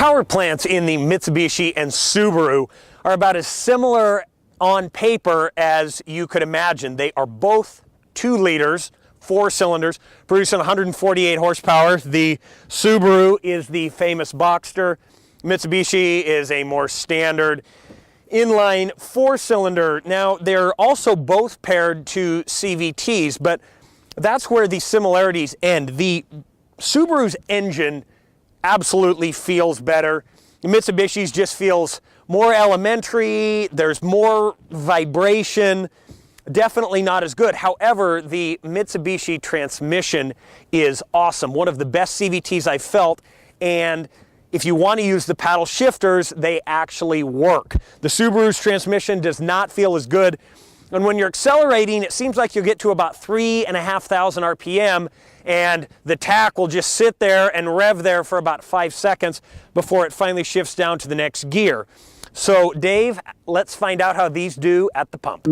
power plants in the Mitsubishi and Subaru are about as similar on paper as you could imagine. They are both 2 liters, 4 cylinders, producing 148 horsepower. The Subaru is the famous Boxster. Mitsubishi is a more standard inline 4-cylinder. Now, they're also both paired to CVTs, but that's where the similarities end. The Subaru's engine absolutely feels better. The Mitsubishi's just feels more elementary, there's more vibration, definitely not as good. However, the Mitsubishi transmission is awesome. One of the best CVTs I've felt, and if you want to use the paddle shifters, they actually work. The Subaru's transmission does not feel as good, and when you're accelerating, it seems like you'll get to about 3,500 RPM, and the tach will just sit there and rev there for about 5 seconds before it finally shifts down to the next gear. So Dave, let's find out how these do at the pump.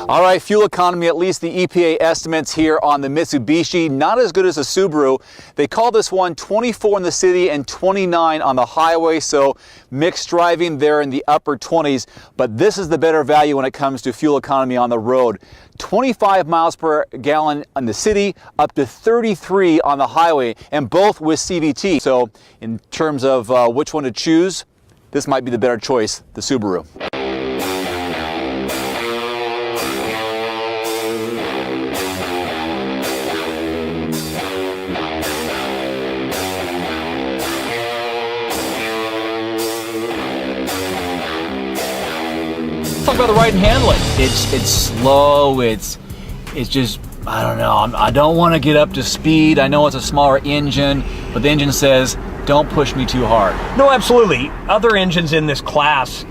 All right, fuel economy, at least the EPA estimates here on the Mitsubishi, not as good as the Subaru. They call this one 24 in the city and 29 on the highway, so mixed driving there in the upper 20s. But this is the better value when it comes to fuel economy on the road. 25 miles per gallon in the city, up to 33 on the highway, and both with CVT. So in terms of which one to choose, this might be the better choice, the Subaru. Talk about the ride and handling. It's slow. It's just, I don't know. I don't want to get up to speed. I know it's a smaller engine, but the engine says, don't push me too hard. No, absolutely. Other engines in this class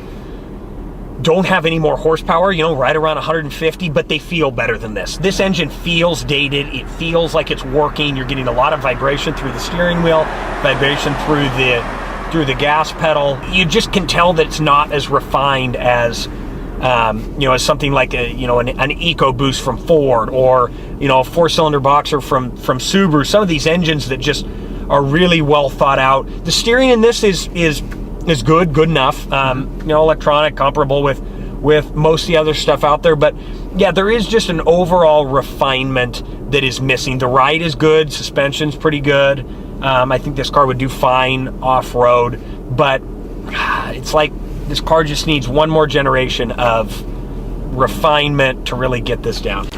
don't have any more horsepower, you know, right around 150, but they feel better than this. This engine feels dated. It feels like it's working. You're getting a lot of vibration through the steering wheel, vibration through the gas pedal. You just can tell that it's not as refined as you know, as something like an EcoBoost from Ford, or you know, a 4-cylinder Boxer from Subaru. Some of these engines that just are really well thought out. The steering in this is good enough. You know, electronic, comparable with most of the other stuff out there. But yeah, there is just an overall refinement that is missing. The ride is good, suspension's pretty good. I think this car would do fine off-road, but it's like this car just needs one more generation of refinement to really get this down.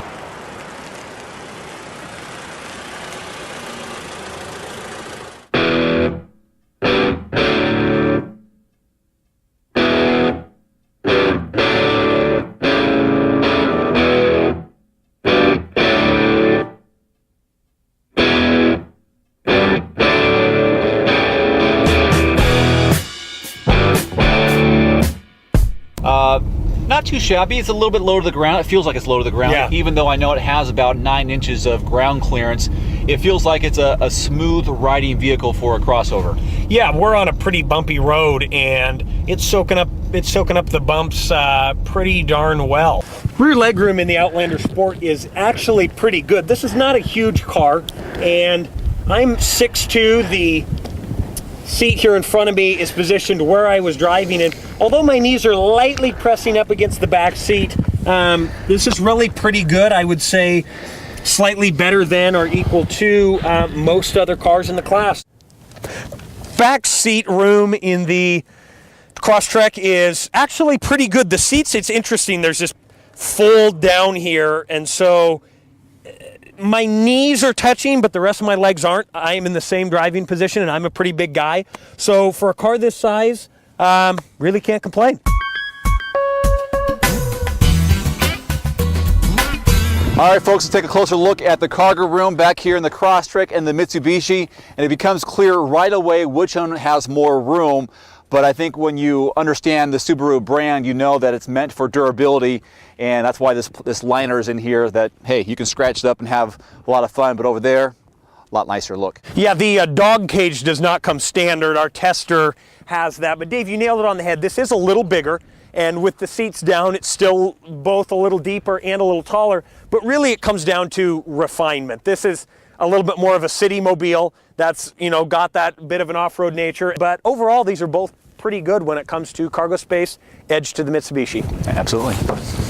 Not too shabby. It's a little bit low to the ground. It feels like it's low to the ground, yeah. Even though I know it has about 9 inches of ground clearance. It feels like it's a smooth riding vehicle for a crossover. Yeah, we're on a pretty bumpy road, and it's soaking up the bumps pretty darn well. Rear legroom in the Outlander Sport is actually pretty good. This is not a huge car, and I'm 6'2". The seat here in front of me is positioned where I was driving, and although my knees are lightly pressing up against the back seat, this is really pretty good. I would say slightly better than or equal to most other cars in the class. Back seat room in the Crosstrek is actually pretty good. The seats, it's interesting, there's this fold down here, and so my knees are touching, but the rest of my legs aren't. I am in the same driving position, and I'm a pretty big guy. So for a car this size, really can't complain. All right, folks, let's take a closer look at the cargo room back here in the Crosstrek and the Mitsubishi, and it becomes clear right away which one has more room. But I think when you understand the Subaru brand, you know that it's meant for durability, and that's why this liner is in here, that, hey, you can scratch it up and have a lot of fun, but over there, a lot nicer look. Yeah, the dog cage does not come standard. Our tester has that, but Dave, you nailed it on the head. This is a little bigger, and with the seats down, it's still both a little deeper and a little taller, but really it comes down to refinement. This is a little bit more of a city mobile that's, you know, got that bit of an off-road nature. But overall, these are both pretty good when it comes to cargo space, edge to the Mitsubishi. Absolutely.